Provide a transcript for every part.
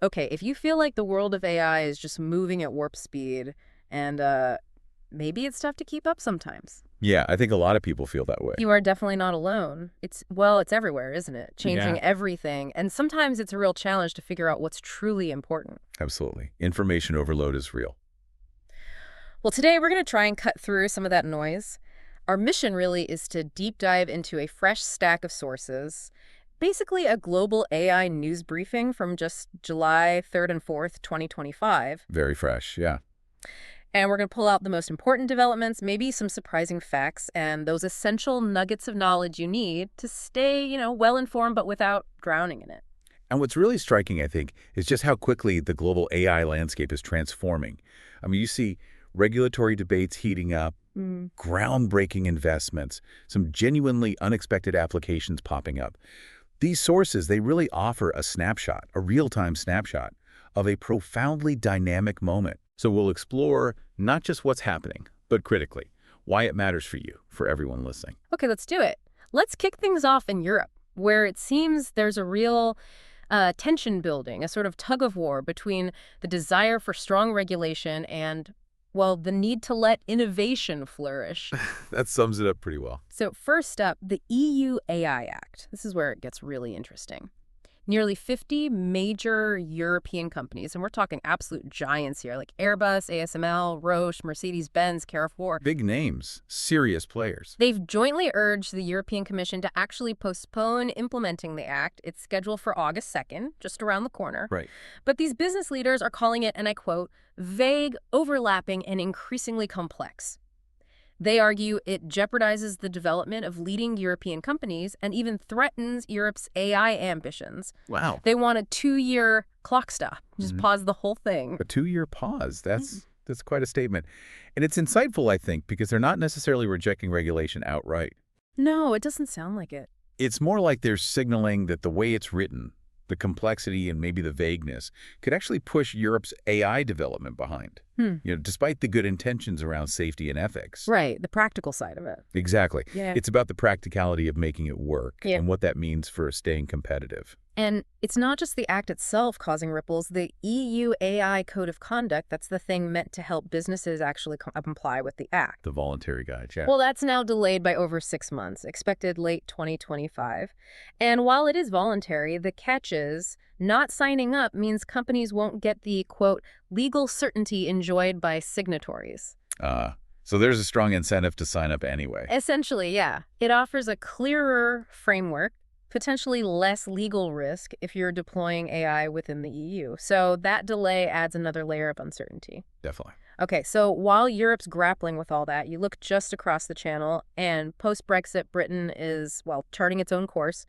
Okay, if you feel like the world of AI is just moving at warp speed, and maybe it's tough to keep up sometimes. Yeah, I think a lot of people feel that way. You are definitely not alone. It's everywhere, isn't it? Yeah. Changing everything. And sometimes it's a real challenge to figure out what's truly important. Absolutely. Information overload is real. Well, today we're going to try and cut through some of that noise. Our mission really is to deep dive into a fresh stack of sources, basically a global AI news briefing from just July 3rd and 4th, 2025. Very fresh, yeah. And we're going to pull out the most important developments, maybe some surprising facts, and those essential nuggets of knowledge you need to stay, well-informed but without drowning in it. And what's really striking, I think, is just how quickly the global AI landscape is transforming. I mean, you see regulatory debates heating up, groundbreaking investments, some genuinely unexpected applications popping up. These sources, they really offer a snapshot, a real-time snapshot of a profoundly dynamic moment. So we'll explore not just what's happening, but critically, why it matters for you, for everyone listening. Okay, let's do it. Let's kick things off in Europe, where it seems there's a real tension building, a sort of tug of war between the desire for strong regulation and, well, the need to let innovation flourish. That sums it up pretty well. So first up, the EU AI Act. This is where it gets really interesting. Nearly 50 major European companies, and we're talking absolute giants here, like Airbus, ASML, Roche, Mercedes-Benz, Carrefour. Big names, serious players. They've jointly urged the European Commission to actually postpone implementing the act. It's scheduled for August 2nd, just around the corner. Right. But these business leaders are calling it, and I quote, vague, overlapping, and increasingly complex. They argue it jeopardizes the development of leading European companies and even threatens Europe's AI ambitions. Wow. They want a 2-year clock stop. Just pause the whole thing. A 2-year pause. That's quite a statement. And it's insightful, I think, because they're not necessarily rejecting regulation outright. No, it doesn't sound like it. It's more like they're signaling that the way it's written, the complexity and maybe the vagueness, could actually push Europe's AI development behind. Despite the good intentions around safety and ethics. Right, the practical side of it. Exactly. Yeah. It's about the practicality of making it work Yeah. and what that means for staying competitive. And it's not just the act itself causing ripples. The EU AI Code of Conduct, that's the thing meant to help businesses actually comply with the act. The voluntary guide, yeah. Well, that's now delayed by over 6 months, expected late 2025. And while it is voluntary, the catch is not signing up means companies won't get the, quote, legal certainty enjoyed by signatories. So there's a strong incentive to sign up anyway. Essentially, yeah. It offers a clearer framework, potentially less legal risk if you're deploying AI within the EU. So that delay adds another layer of uncertainty. Definitely. Okay, so while Europe's grappling with all that, you look just across the channel, and post-Brexit Britain is, well, charting its own course.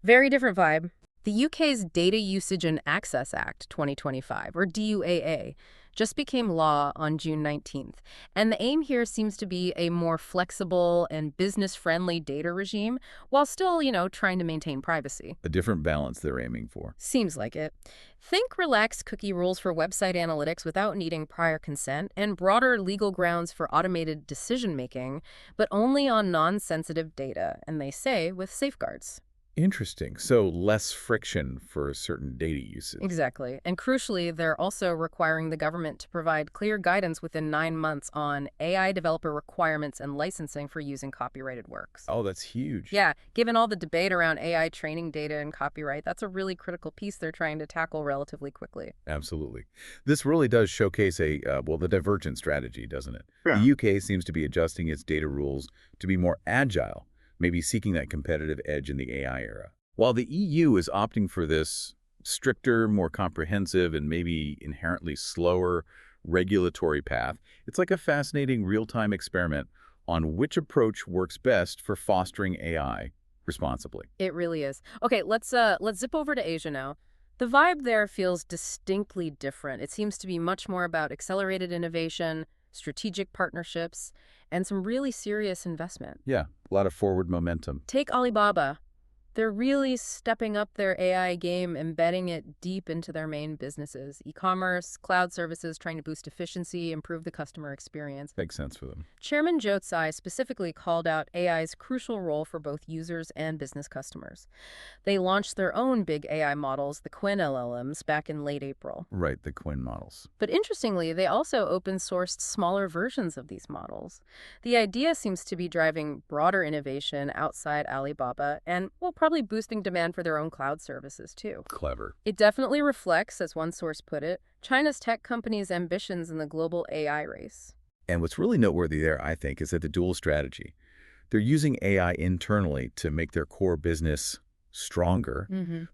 Very different vibe. The UK's Data Usage and Access Act 2025, or DUAA, just became law on June 19th. And the aim here seems to be a more flexible and business-friendly data regime, while still, trying to maintain privacy. A different balance they're aiming for. Seems like it. Think relaxed cookie rules for website analytics without needing prior consent, and broader legal grounds for automated decision-making, but only on non-sensitive data, and they say with safeguards. Interesting. So less friction for certain data usage. Exactly. And crucially, they're also requiring the government to provide clear guidance within 9 months on AI developer requirements and licensing for using copyrighted works. Oh, that's huge. Yeah, given all the debate around AI training data and copyright, that's a really critical piece they're trying to tackle relatively quickly. Absolutely. This really does showcase the divergent strategy, doesn't it? Yeah. The UK seems to be adjusting its data rules to be more agile, maybe seeking that competitive edge in the AI era. While the EU is opting for this stricter, more comprehensive, and maybe inherently slower regulatory path, it's like a fascinating real-time experiment on which approach works best for fostering AI responsibly. It really is. Okay, let's zip over to Asia now. The vibe there feels distinctly different. It seems to be much more about accelerated innovation, strategic partnerships, and some really serious investment. Yeah, a lot of forward momentum. Take Alibaba. They're really stepping up their AI game, embedding it deep into their main businesses. E-commerce, cloud services, trying to boost efficiency, improve the customer experience. Makes sense for them. Chairman Zhou Tsai specifically called out AI's crucial role for both users and business customers. They launched their own big AI models, the Qwen LLMs, back in late April. Right, the Quinn models. But interestingly, they also open-sourced smaller versions of these models. The idea seems to be driving broader innovation outside Alibaba and, well, probably boosting demand for their own cloud services, too. Clever. It definitely reflects, as one source put it, China's tech companies' ambitions in the global AI race. And what's really noteworthy there, I think, is that the dual strategy. They're using AI internally to make their core business stronger,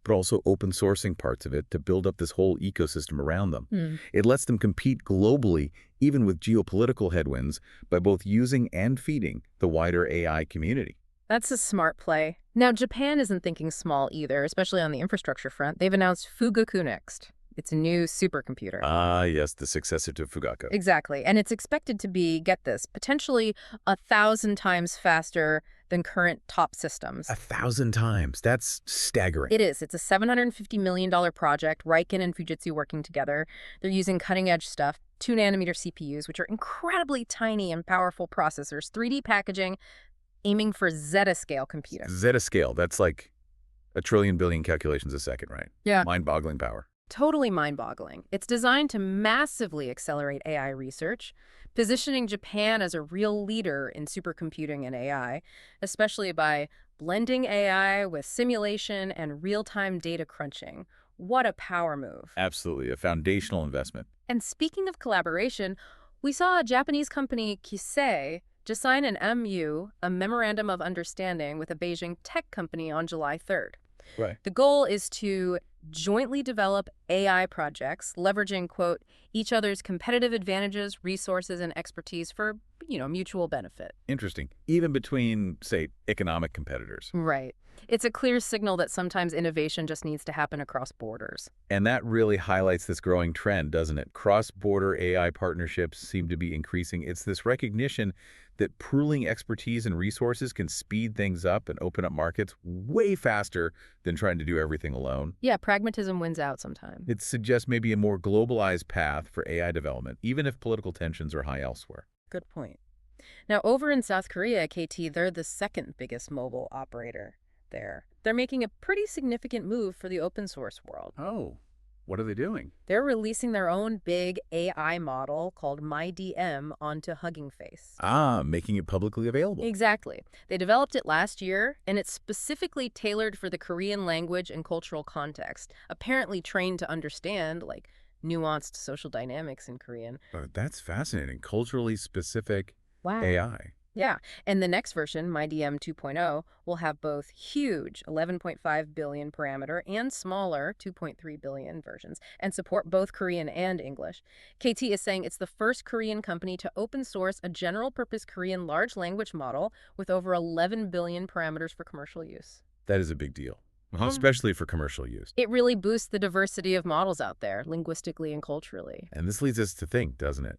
but also open sourcing parts of it to build up this whole ecosystem around them. It lets them compete globally, even with geopolitical headwinds, by both using and feeding the wider AI community. That's a smart play. Now, Japan isn't thinking small either, especially on the infrastructure front. They've announced Fugakunext. It's a new supercomputer. Ah, yes, the successor to Fugaku. Exactly. And it's expected to be, get this, potentially 1,000 times faster than current top systems. 1,000 times. That's staggering. It is. It's a $750 million project, Riken and Fujitsu working together. They're using cutting-edge stuff, 2-nanometer CPUs, which are incredibly tiny and powerful processors, 3D packaging, aiming for zettaScale computing. ZettaScale, that's like a trillion billion calculations a second, right? Yeah. Mind-boggling power. Totally mind-boggling. It's designed to massively accelerate AI research, positioning Japan as a real leader in supercomputing and AI, especially by blending AI with simulation and real-time data crunching. What a power move. Absolutely, a foundational investment. And speaking of collaboration, we saw a Japanese company, Kisei, just sign an MU, a Memorandum of Understanding, with a Beijing tech company on July 3rd. Right. The goal is to jointly develop AI projects, leveraging, quote, each other's competitive advantages, resources, and expertise for, mutual benefit. Interesting. Even between, say, economic competitors. Right. It's a clear signal that sometimes innovation just needs to happen across borders. And that really highlights this growing trend, doesn't it? Cross-border AI partnerships seem to be increasing. It's this recognition that pooling expertise and resources can speed things up and open up markets way faster than trying to do everything alone. Yeah, pragmatism wins out sometimes. It suggests maybe a more globalized path for AI development, even if political tensions are high elsewhere. Good point. Now, over in South Korea, KT, they're the second biggest mobile operator there. They're making a pretty significant move for the open source world. Oh, what are they doing? They're releasing their own big AI model called MyDM onto Hugging Face. Ah, making it publicly available. Exactly. They developed it last year, and it's specifically tailored for the Korean language and cultural context, apparently trained to understand, like, nuanced social dynamics in Korean. That's fascinating. Culturally specific Wow. AI. Yeah, and the next version, MyDM 2.0, will have both huge 11.5 billion parameter and smaller 2.3 billion versions, and support both Korean and English. KT is saying it's the first Korean company to open source a general-purpose Korean large language model with over 11 billion parameters for commercial use. That is a big deal, especially for commercial use. It really boosts the diversity of models out there, linguistically and culturally. And this leads us to think, doesn't it?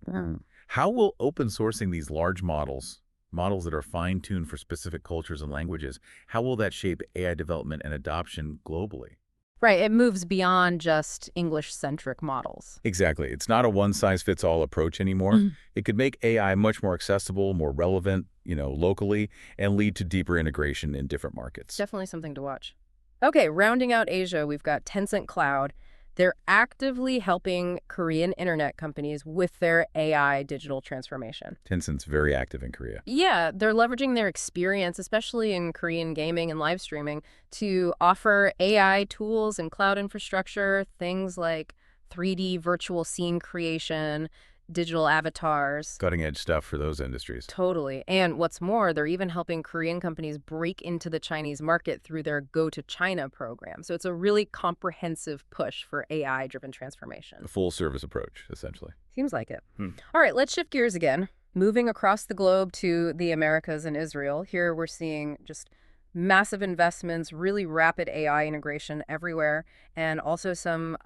How will open sourcing these large models that are fine-tuned for specific cultures and languages, how will that shape AI development and adoption globally? Right, it moves beyond just English-centric models. Exactly. It's not a one-size-fits-all approach anymore. It could make AI much more accessible, more relevant, locally, and lead to deeper integration in different markets. Definitely something to watch. Okay, rounding out Asia, we've got Tencent Cloud. They're actively helping Korean internet companies with their AI digital transformation. Tencent's very active in Korea. Yeah, they're leveraging their experience, especially in Korean gaming and live streaming, to offer AI tools and cloud infrastructure, things like 3D virtual scene creation, digital avatars. Cutting-edge stuff for those industries. Totally. And what's more, they're even helping Korean companies break into the Chinese market through their Go to China program. So it's a really comprehensive push for AI-driven transformation. A full-service approach, essentially. Seems like it. All right, let's shift gears again. Moving across the globe to the Americas and Israel. Here we're seeing just massive investments, really rapid AI integration everywhere, and also some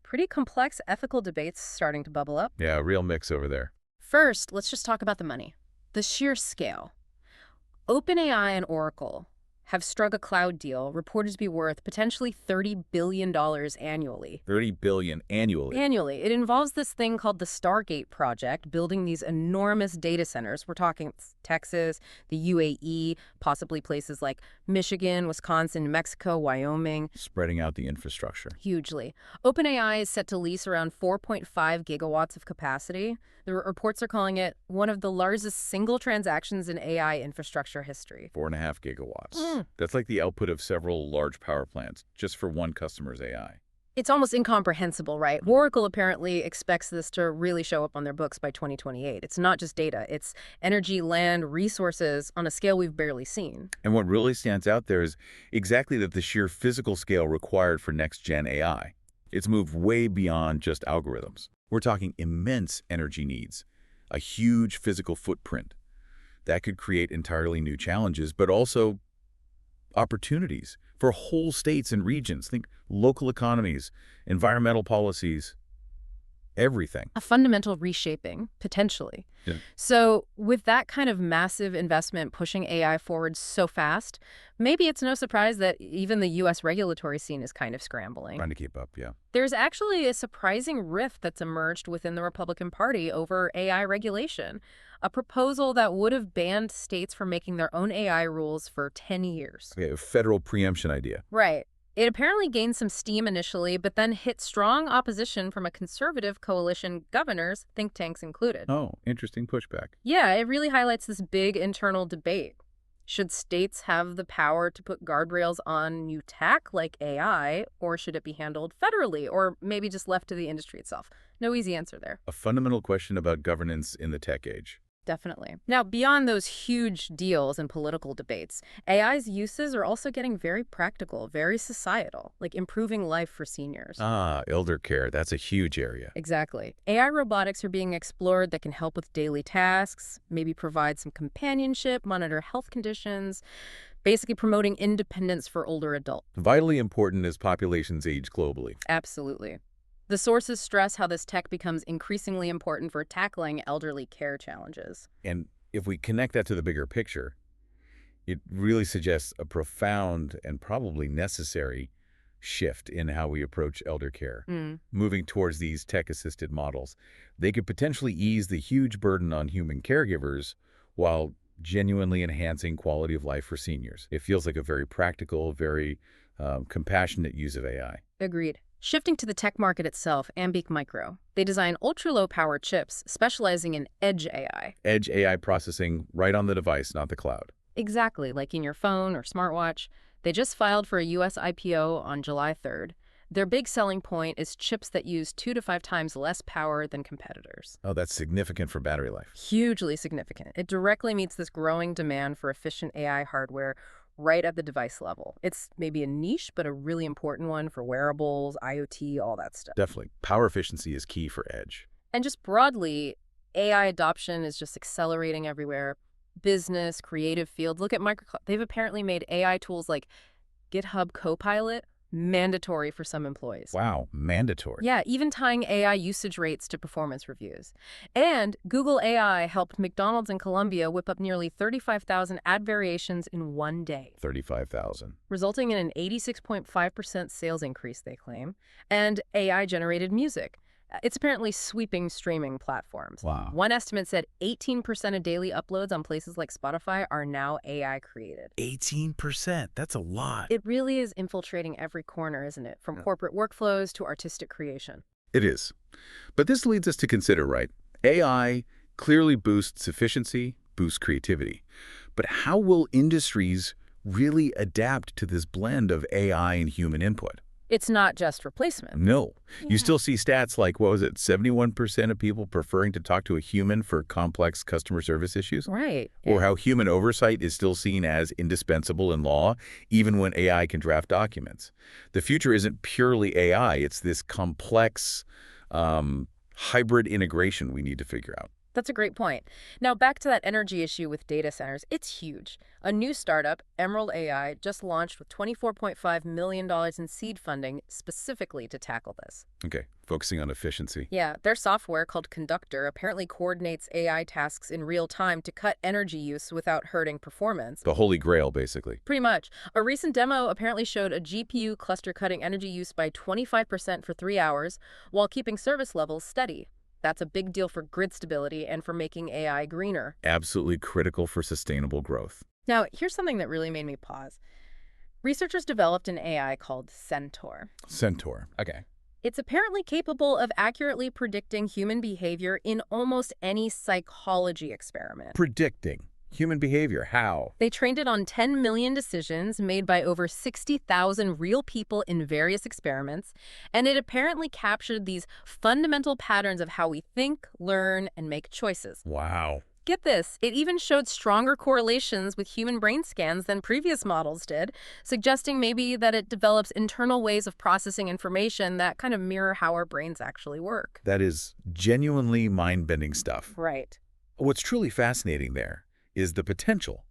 pretty complex ethical debates starting to bubble up. Yeah, a real mix over there. First, let's just talk about the money. The sheer scale. OpenAI and Oracle have struck a cloud deal reported to be worth potentially $30 billion annually. $30 billion annually. Annually. It involves this thing called the Stargate project, building these enormous data centers. We're talking Texas, the UAE, possibly places like Michigan, Wisconsin, New Mexico, Wyoming. Spreading out the infrastructure. Hugely. OpenAI is set to lease around 4.5 gigawatts of capacity. The reports are calling it one of the largest single transactions in AI infrastructure history. 4.5 gigawatts. That's like the output of several large power plants just for one customer's AI. It's almost incomprehensible, right? Oracle apparently expects this to really show up on their books by 2028. It's not just data. It's energy, land, resources on a scale we've barely seen. And what really stands out there is exactly that the sheer physical scale required for next-gen AI. It's moved way beyond just algorithms. We're talking immense energy needs, a huge physical footprint. That could create entirely new challenges, but also opportunities for whole states and regions. Think local economies, environmental policies, everything. A fundamental reshaping, potentially. Yeah. So with that kind of massive investment pushing AI forward so fast, maybe it's no surprise that even the U.S. regulatory scene is kind of scrambling. Trying to keep up, yeah. There's actually a surprising rift that's emerged within the Republican Party over AI regulation, a proposal that would have banned states from making their own AI rules for 10 years. Okay, a federal preemption idea. Right. It apparently gained some steam initially, but then hit strong opposition from a conservative coalition, governors, think tanks included. Oh, interesting pushback. Yeah, it really highlights this big internal debate. Should states have the power to put guardrails on new tech like AI, or should it be handled federally, or maybe just left to the industry itself? No easy answer there. A fundamental question about governance in the tech age. Definitely. Now, beyond those huge deals and political debates, AI's uses are also getting very practical, very societal, like improving life for seniors. Ah, elder care. That's a huge area. Exactly. AI robotics are being explored that can help with daily tasks, maybe provide some companionship, monitor health conditions, basically promoting independence for older adults. Vitally important as populations age globally. Absolutely. The sources stress how this tech becomes increasingly important for tackling elderly care challenges. And if we connect that to the bigger picture, it really suggests a profound and probably necessary shift in how we approach elder care. Moving towards these tech-assisted models, they could potentially ease the huge burden on human caregivers while genuinely enhancing quality of life for seniors. It feels like a very practical, very compassionate use of AI. Agreed. Shifting to the tech market itself, Ambiq Micro. They design ultra-low power chips specializing in edge AI. Edge AI processing right on the device, not the cloud. Exactly, like in your phone or smartwatch. They just filed for a U.S. IPO on July 3rd. Their big selling point is chips that use 2 to 5 times less power than competitors. Oh, that's significant for battery life. Hugely significant. It directly meets this growing demand for efficient AI hardware right at the device level. It's maybe a niche, but a really important one for wearables, IoT, all that stuff. Definitely. Power efficiency is key for edge. And just broadly, AI adoption is just accelerating everywhere. Business, creative fields. Look at Microsoft. They've apparently made AI tools like GitHub Copilot mandatory for some employees. Wow, mandatory. Yeah, even tying AI usage rates to performance reviews. And Google AI helped McDonald's in Colombia whip up nearly 35,000 ad variations in one day. 35,000. Resulting in an 86.5% sales increase, they claim. And AI-generated music. It's apparently sweeping streaming platforms. Wow. One estimate said 18% of daily uploads on places like Spotify are now AI created. 18%. That's a lot. It really is infiltrating every corner, isn't it? From corporate workflows to artistic creation. It is. But this leads us to consider, right? AI clearly boosts efficiency, boosts creativity. But how will industries really adapt to this blend of AI and human input? It's not just replacement. No. Yeah. You still see stats like, 71% of people preferring to talk to a human for complex customer service issues? Right. Or how human oversight is still seen as indispensable in law, even when AI can draft documents. The future isn't purely AI. It's this complex hybrid integration we need to figure out. That's a great point. Now, back to that energy issue with data centers. It's huge. A new startup, Emerald AI, just launched with $24.5 million in seed funding specifically to tackle this. Okay, focusing on efficiency. Yeah, their software called Conductor apparently coordinates AI tasks in real time to cut energy use without hurting performance. The holy grail, basically. Pretty much. A recent demo apparently showed a GPU cluster cutting energy use by 25% for 3 hours while keeping service levels steady. That's a big deal for grid stability and for making AI greener. Absolutely critical for sustainable growth. Now, here's something that really made me pause. Researchers developed an AI called Centaur. Centaur. Okay. It's apparently capable of accurately predicting human behavior in almost any psychology experiment. Predicting human behavior. How? They trained it on 10 million decisions made by over 60,000 real people in various experiments, and it apparently captured these fundamental patterns of how we think, learn, and make choices. Wow. Get this, it even showed stronger correlations with human brain scans than previous models did, suggesting maybe that it develops internal ways of processing information that kind of mirror how our brains actually work. That is genuinely mind-bending stuff. Right. What's truly fascinating there is the potential.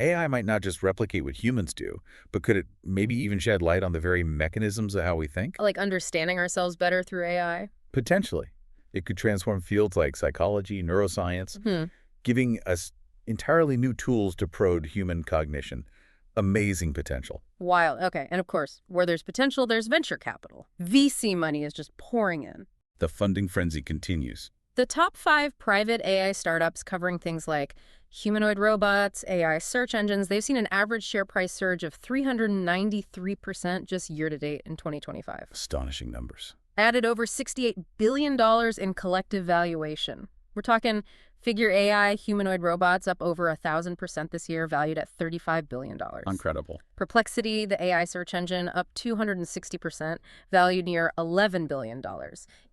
AI might not just replicate what humans do, but could it maybe even shed light on the very mechanisms of how we think? Like understanding ourselves better through AI? Potentially. It could transform fields like psychology, neuroscience, giving us entirely new tools to probe human cognition. Amazing potential. Wild. Okay. And of course, where there's potential, there's venture capital. VC money is just pouring in. The funding frenzy continues. The top 5 private AI startups covering things like humanoid robots, AI search engines, they've seen an average share price surge of 393% just year to date in 2025. Astonishing numbers. Added over $68 billion in collective valuation. We're talking Figure AI humanoid robots up over 1,000% this year, valued at $35 billion. Incredible. Perplexity, the AI search engine, up 260%, valued near $11 billion.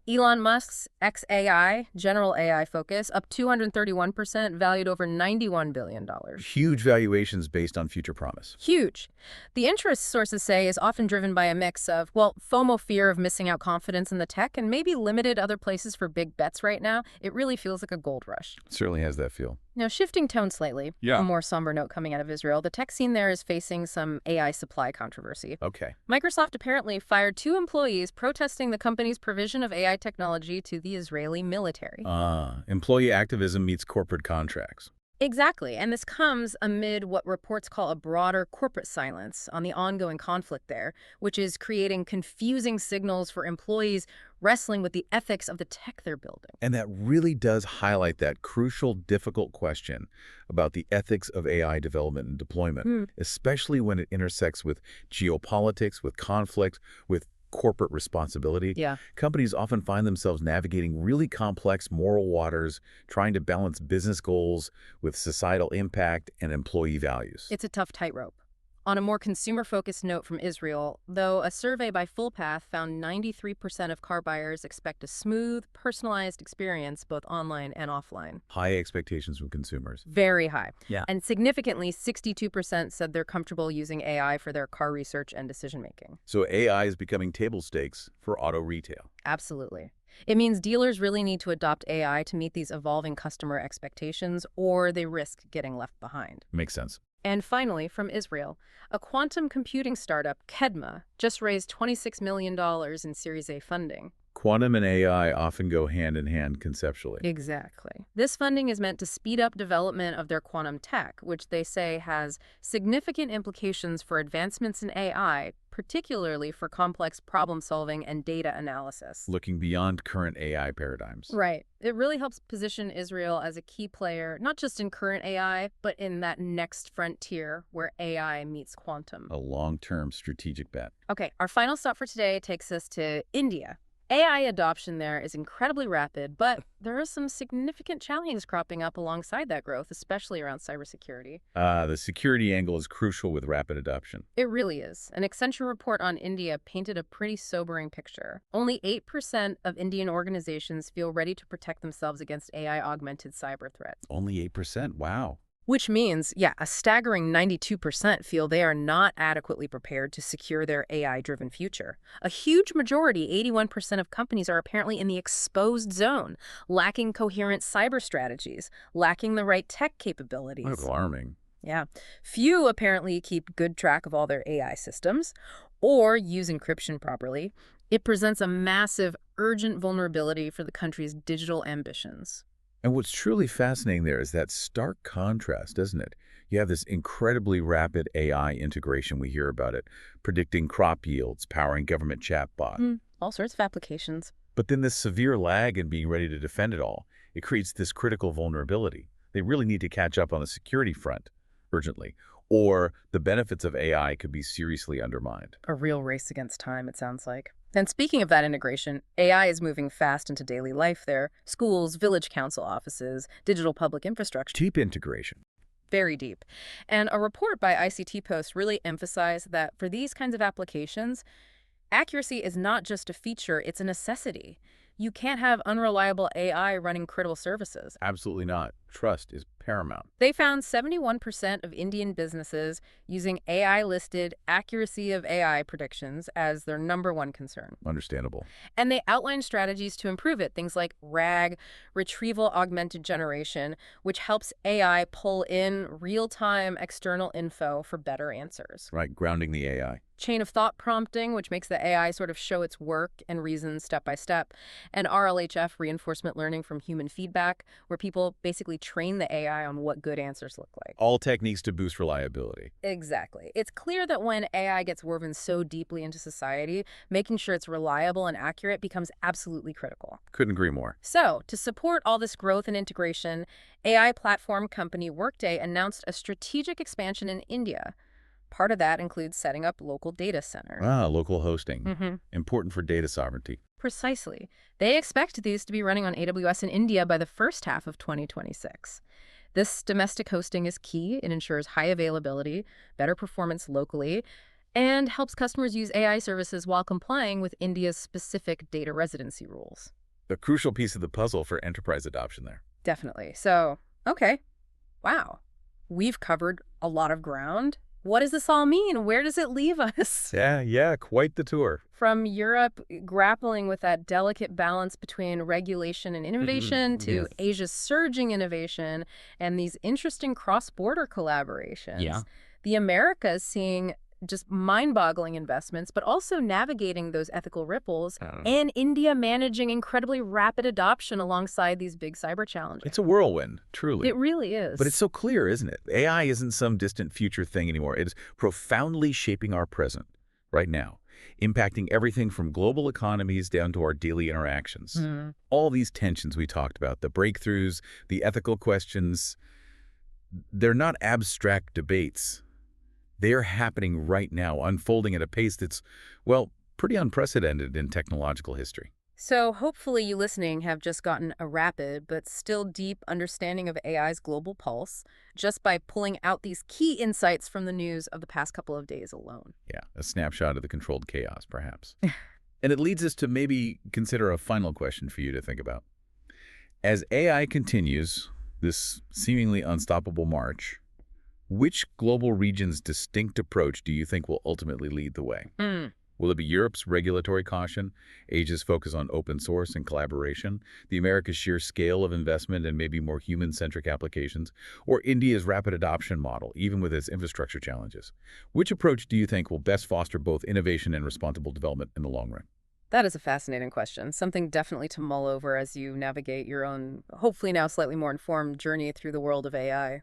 Elon Musk's XAI, general AI focus, up 231%, valued over $91 billion. Huge valuations based on future promise. Huge. The interest, sources say, is often driven by a mix of, well, FOMO, fear of missing out confidence in the tech, and maybe limited other places for big bets right now. It really feels like a gold rush. It certainly has that feel. Now, shifting tone slightly, a more somber note coming out of Israel, the tech scene there is facing some AI supply controversy. Okay. Microsoft apparently fired 2 employees protesting the company's provision of AI technology to the Israeli military. Employee activism meets corporate contracts. Exactly, and this comes amid what reports call a broader corporate silence on the ongoing conflict there, which is creating confusing signals for employees wrestling with the ethics of the tech they're building. And that really does highlight that crucial, difficult question about the ethics of AI development and deployment, especially when it intersects with geopolitics, with conflict, with corporate responsibility. Yeah. Companies often find themselves navigating really complex moral waters, trying to balance business goals with societal impact and employee values. It's a tough tightrope. On a more consumer-focused note from Israel, though, a survey by FullPath found 93% of car buyers expect a smooth, personalized experience both online and offline. High expectations from consumers. Very high. Yeah. And significantly, 62% said they're comfortable using AI for their car research and decision-making. So AI is becoming table stakes for auto retail. Absolutely. It means dealers really need to adopt AI to meet these evolving customer expectations, or they risk getting left behind. Makes sense. And finally, from Israel, a quantum computing startup, Kedma, just raised $26 million in Series A funding. Quantum and AI often go hand in hand conceptually. Exactly. This funding is meant to speed up development of their quantum tech, which they say has significant implications for advancements in AI, particularly for complex problem-solving and data analysis. Looking beyond current AI paradigms. Right. It really helps position Israel as a key player, not just in current AI, but in that next frontier where AI meets quantum. A long-term strategic bet. Okay, our final stop for today takes us to India. AI adoption there is incredibly rapid, but there are some significant challenges cropping up alongside that growth, especially around cybersecurity. The security angle is crucial with rapid adoption. It really is. An Accenture report on India painted a pretty sobering picture. Only 8% of Indian organizations feel ready to protect themselves against AI-augmented cyber threats. Only 8%? Wow. Which means, yeah, a staggering 92% feel they are not adequately prepared to secure their AI-driven future. A huge majority, 81% of companies, are apparently in the exposed zone, lacking coherent cyber strategies, lacking the right tech capabilities. Alarming. Yeah. Few apparently keep good track of all their AI systems or use encryption properly. It presents a massive, urgent vulnerability for the country's digital ambitions. And what's truly fascinating there is that stark contrast, doesn't it? You have this incredibly rapid AI integration. We hear about it, predicting crop yields, powering government chatbot. All sorts of applications. But then this severe lag in being ready to defend it all, it creates this critical vulnerability. They really need to catch up on the security front urgently, or the benefits of AI could be seriously undermined. A real race against time, it sounds like. And speaking of that integration, AI is moving fast into daily life there. Schools, village council offices, digital public infrastructure. Deep integration. Very deep. And a report by ICT Post really emphasized that for these kinds of applications, accuracy is not just a feature, it's a necessity. You can't have unreliable AI running critical services. Absolutely not. Trust is paramount. They found 71% of Indian businesses using AI-listed accuracy of AI predictions as their #1 concern. Understandable. And they outlined strategies to improve it, things like RAG, Retrieval Augmented Generation, which helps AI pull in real-time external info for better answers. Right, grounding the AI. Chain of thought prompting, which makes the AI sort of show its work and reason step by step, and RLHF, reinforcement learning from human feedback, where people basically train the AI on what good answers look like. All techniques to boost reliability. Exactly. It's clear that when AI gets woven so deeply into society, making sure it's reliable and accurate becomes absolutely critical. Couldn't agree more. So, to support all this growth and integration, AI platform company Workday announced a strategic expansion in India. Part of that includes setting up local data centers. Local hosting. Important for data sovereignty. Precisely. They expect these to be running on AWS in India by the first half of 2026. This domestic hosting is key. It ensures high availability, better performance locally, and helps customers use AI services while complying with India's specific data residency rules. The crucial piece of the puzzle for enterprise adoption there. Definitely. So, okay. Wow. We've covered a lot of ground. What does this all mean? Where does it leave us? Yeah, quite the tour. From Europe grappling with that delicate balance between regulation and innovation to Asia's surging innovation and these interesting cross-border collaborations. Yeah. The Americas seeing just mind-boggling investments, but also navigating those ethical ripples, and India managing incredibly rapid adoption alongside these big cyber challenges. It's a whirlwind, truly. It really is. But it's so clear, isn't it? AI isn't some distant future thing anymore. It is profoundly shaping our present right now, impacting everything from global economies down to our daily interactions. All these tensions we talked about, the breakthroughs, the ethical questions, they're not abstract debates. They're happening right now, unfolding at a pace that's, well, pretty unprecedented in technological history. So hopefully you listening have just gotten a rapid but still deep understanding of AI's global pulse just by pulling out these key insights from the news of the past couple of days alone. Yeah, a snapshot of the controlled chaos, perhaps. And it leads us to maybe consider a final question for you to think about. As AI continues this seemingly unstoppable march, which global region's distinct approach do you think will ultimately lead the way? Will it be Europe's regulatory caution, Asia's focus on open source and collaboration, the America's sheer scale of investment and maybe more human-centric applications, or India's rapid adoption model, even with its infrastructure challenges? Which approach do you think will best foster both innovation and responsible development in the long run? That is a fascinating question, something definitely to mull over as you navigate your own, hopefully now slightly more informed journey through the world of AI.